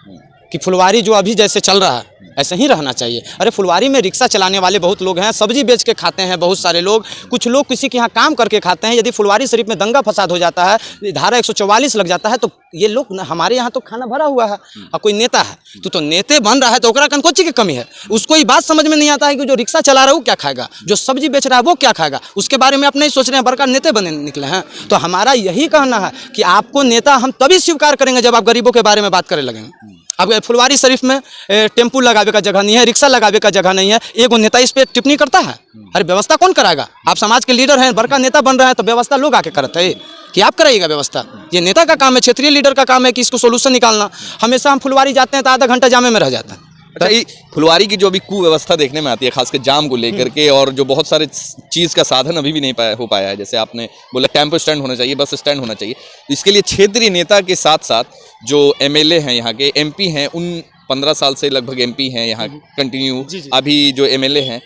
कि फुलवारी जो अभी जैसे चल रहा है ऐसे ही रहना चाहिए। अरे फुलवारी में रिक्शा चलाने वाले बहुत लोग हैं, सब्जी बेच के खाते हैं बहुत सारे लोग, कुछ लोग किसी के यहाँ काम करके खाते हैं। यदि फुलवारी शरीफ में दंगा फसाद हो जाता है, धारा 144 लग जाता है, तो ये लोग हमारे यहाँ तो खाना भरा हुआ है। और कोई नेता है तो नेते बन रहा है तो ओकरा कौन की कमी है? उसको ये बात समझ में नहीं आता है कि जो रिक्शा चला रहा है वो क्या खाएगा, जो सब्जी बेच रहा है वो क्या खाएगा, उसके बारे में आप नहीं सोच रहे हैं। बड़का नेते बने निकले हैं। तो हमारा यही कहना है कि आपको नेता हम तभी स्वीकार करेंगे जब आप गरीबों के बारे में बात करने लगेंगे। अब फुलवारी शरीफ में टेम्पू लगावे का जगह नहीं है, रिक्शा लगावे का जगह नहीं है, एगो नेता इस पे टिप्पणी करता है? अरे व्यवस्था कौन कराएगा? आप समाज के लीडर हैं, बड़का नेता बन रहे हैं, तो व्यवस्था लोग आके करते हैं कि आप कराइएगा व्यवस्था? ये नेता का काम है, क्षेत्रीय लीडर का काम है कि इसको सोल्यूशन निकालना। हमेशा हम फुलवारी जाते हैं तो आधा घंटा जामे में रह जाता है। अच्छा, ये फुलवारी की जो अभी कुव्यवस्था देखने में आती है, खासकर जाम को लेकर के, और जो बहुत सारे चीज़ का साधन अभी भी नहीं हो पाया है, जैसे आपने बोला टेम्पो स्टैंड होना चाहिए, बस स्टैंड होना चाहिए, इसके लिए क्षेत्रीय नेता के साथ साथ जो एमएलए हैं, यहाँ के एमपी हैं, उन 15 साल से लगभग एमपी हैं यहाँ कंटिन्यू, अभी जो एमएलए हैं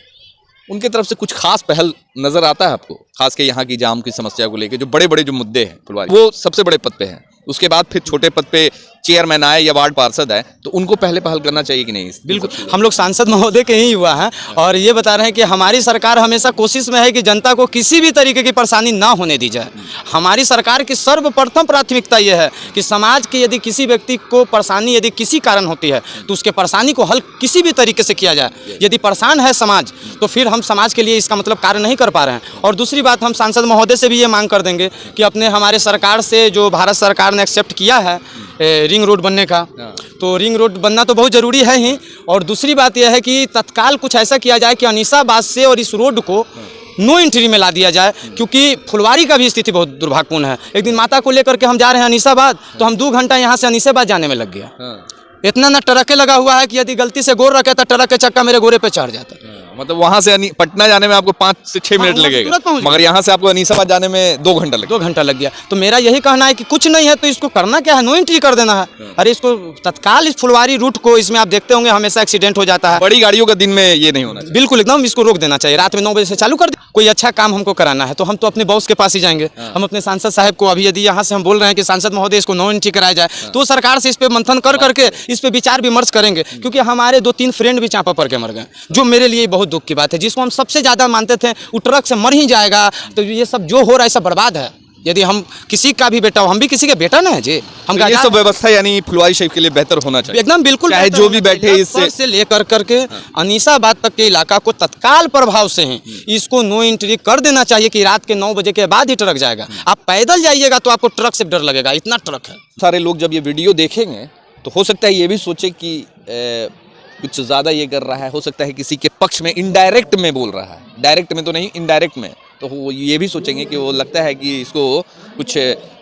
उनके तरफ से कुछ खास पहल नजर आता है आपको, खास के यहाँ की जाम की समस्या को लेकर? जो बड़े बड़े जो मुद्दे हैं फुलवारी, वो सबसे बड़े पद पे हैं, उसके बाद फिर छोटे पद पे चेयरमैन आए या वार्ड पार्षद आए, तो उनको पहले पहल करना चाहिए कि नहीं? बिल्कुल, हम लोग सांसद महोदय के ही युवा हैं और ये बता रहे हैं कि हमारी सरकार हमेशा कोशिश में है कि जनता को किसी भी तरीके की परेशानी ना होने दी जाए। हमारी सरकार की सर्वप्रथम प्राथमिकता ये है कि समाज के यदि किसी व्यक्ति को परेशानी यदि किसी कारण होती है तो उसके परेशानी को हल किसी भी तरीके से किया जाए। यदि परेशान है समाज तो फिर हम समाज के लिए इसका मतलब कार्य नहीं कर पा रहे हैं। और दूसरी बात, हम सांसद महोदय से भी ये मांग कर देंगे कि अपने हमारे सरकार से जो भारत सरकार ने एक्सेप्ट किया है रिंग रोड बनने का, तो रिंग रोड बनना तो बहुत ज़रूरी है ही, और दूसरी बात यह है कि तत्काल कुछ ऐसा किया जाए कि अनीसाबाद से और इस रोड को नो एंट्री में ला दिया जाए, क्योंकि फुलवारी का भी स्थिति बहुत दुर्भाग्यपूर्ण है। एक दिन माता को लेकर के हम जा रहे हैं अनीसाबाद, तो हम 2 घंटा यहाँ से अनीसाबाद जाने में लग गया। इतना ना ट्रके लगा हुआ है कि यदि गलती से गोर रखे तो ट्रक के चक्का मेरे गोरे पे चढ़ जाता है। मतलब वहाँ से पटना जाने में आपको 5 से 6 मिनट लगेगा, मगर यहाँ से आपको अनीसाबाद जाने में 2 घंटा लगेगा। 2 घंटा लग गया। तो मेरा यही कहना है कि कुछ नहीं है तो इसको करना क्या है, नो एंट्री कर देना है। अरे इसको तत्काल इस फुलवारी रूट को, इसमें आप देखते होंगे हमेशा एक्सीडेंट हो जाता है। बड़ी गाड़ियों का दिन में ये नहीं होना चाहिए। बिल्कुल, एकदम इसको रोक देना चाहिए। रात में 9 बजे से चालू कर दे। कोई अच्छा काम हमको कराना है तो हम तो अपने बॉस के पास ही जाएंगे। हम अपने सांसद साहब को अभी यदि यहाँ से हम बोल रहे हैं कि सांसद महोदय इसको नो एंट्री कराया जाए, तो सरकार से इस पर मंथन कर करके इस पर विचार विमर्श करेंगे। क्योंकि हमारे 2-3 फ्रेंड भी चापा पड़ के मर गए, जो मेरे लिए बहुत दुख की बात है। जिसको हम सबसे ज़्यादा मानते थे वो ट्रक से मर ही जाएगा। तो ये सब जो हो रहा है सब बर्बाद है। यदि हम किसी का भी बेटा हो, हम भी किसी के बेटा ना है जी। हम तो ये सब व्यवस्था यानी फुलवारी शरीफ के लिए बेहतर होना चाहिए, एकदम बिल्कुल, चाहे जो भी बैठे इससे लेकर करके अनीसाबाद तक के इलाका को तत्काल प्रभाव से ही इसको नो एंट्री कर देना चाहिए कि रात के 9 बजे के बाद ही ट्रक जाएगा। आप पैदल जाइएगा तो आपको ट्रक से डर लगेगा, इतना ट्रक है। सारे लोग जब ये वीडियो देखेंगे तो हो सकता है ये भी सोचे कि कुछ ज़्यादा ये कर रहा है, हो सकता है किसी के पक्ष में इनडायरेक्ट में बोल रहा है, डायरेक्ट में तो नहीं इनडायरेक्ट में, तो वो ये भी सोचेंगे कि वो लगता है कि इसको कुछ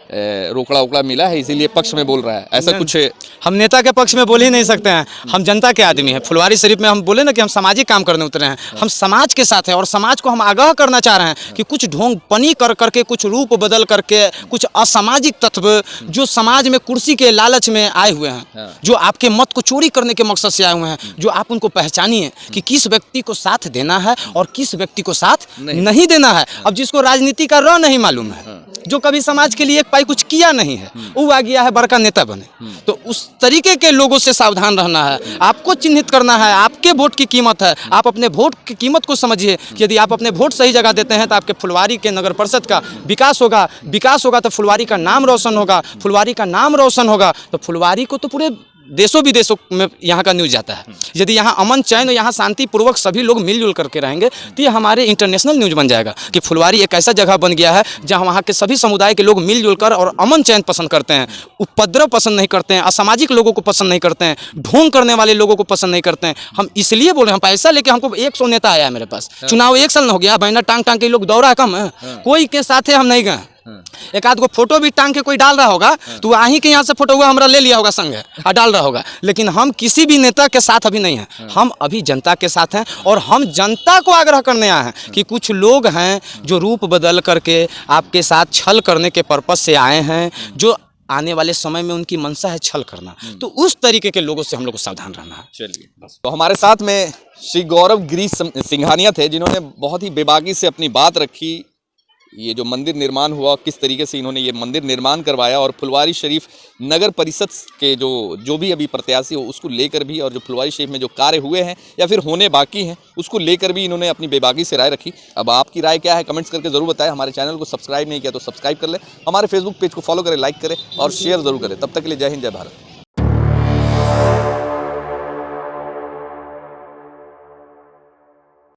रोकड़ा ओकड़ा मिला है इसीलिए पक्ष में बोल रहा है, ऐसा कुछ। हम नेता के पक्ष में बोल ही नहीं सकते हैं, हम जनता के आदमी हैं। फुलवारी शरीफ में हम बोले ना कि हम सामाजिक काम करने उतरे हैं, हम समाज के साथ हैं और समाज को हम आगाह करना चाह रहे हैं कि कुछ ढोंग पनी कर करके, कुछ रूप बदल करके, कुछ असामाजिक तत्व जो समाज में कुर्सी के लालच में आए हुए हैं, जो आपके मत को चोरी करने के मकसद से आए हुए हैं, जो आप उनको पहचानिए कि किस व्यक्ति को साथ देना है और किस व्यक्ति को साथ नहीं देना है। अब जिसको राजनीति का राह नहीं मालूम है, जो कभी समाज के लिए एक पाई कुछ किया नहीं है, वो आ गया है बड़का नेता बने, तो उस तरीके के लोगों से सावधान रहना है। आपको चिन्हित करना है, आपके वोट की कीमत है, आप अपने वोट की कीमत को समझिए कि यदि आप अपने वोट सही जगह देते हैं तो आपके फुलवारी के नगर परिषद का विकास होगा, विकास होगा तो फुलवारी का नाम रोशन होगा, फुलवारी का नाम रोशन होगा तो फुलवारी को तो पूरे देशों विदेशों में यहाँ का न्यूज़ जाता है। यदि यहाँ अमन चैन और यहाँ शांतिपूर्वक सभी लोग मिलजुल करके रहेंगे तो ये हमारे इंटरनेशनल न्यूज़ बन जाएगा कि फुलवारी एक ऐसा जगह बन गया है जहाँ वहाँ के सभी समुदाय के लोग मिलजुल कर और अमन चैन पसंद करते हैं, उपद्रव पसंद नहीं करते हैं, असामाजिक लोगों को पसंद नहीं करते हैं, ढोंग करने वाले लोगों को पसंद नहीं करते हैं। हम इसलिए बोल रहे हैं, पैसा लेके हमको 100 नेता आया है मेरे पास, चुनाव 1 साल हो गया, बैनर टांग टांग के लोग दौड़ा कम है, कोई के साथ हम नहीं गए। एक आध को फोटो भी टांग के कोई डाल रहा होगा तो वहीं के यहाँ से फोटो हुआ हमरा ले लिया होगा संग और डाल रहा होगा, लेकिन हम किसी भी नेता के साथ अभी नहीं हैं। हम अभी जनता के साथ हैं और हम जनता को आग्रह करने आए हैं कि कुछ लोग हैं जो रूप बदल करके आपके साथ छल करने के पर्पज से आए हैं, जो आने वाले समय में उनकी मंशा है छल करना, तो उस तरीके के लोगों से हम लोग को सावधान रहना है। चलिए, तो हमारे साथ में श्री गौरव गिरीश सिंघानिया थे जिन्होंने बहुत ही बेबाकी से अपनी बात रखी। ये जो मंदिर निर्माण हुआ, किस तरीके से इन्होंने ये मंदिर निर्माण करवाया, और फुलवारी शरीफ नगर परिषद के जो भी अभी प्रत्याशी हो उसको लेकर भी, और जो फुलवारी शरीफ में जो कार्य हुए हैं या फिर होने बाकी हैं उसको लेकर भी इन्होंने अपनी बेबाकी से राय रखी। अब आपकी राय क्या है कमेंट्स करके ज़रूर बताएं। हमारे चैनल को सब्सक्राइब नहीं किया तो सब्सक्राइब कर लें, हमारे फेसबुक पेज को फॉलो करें, लाइक करें और शेयर ज़रूर करें। तब तक के लिए जय हिंद, जय भारत।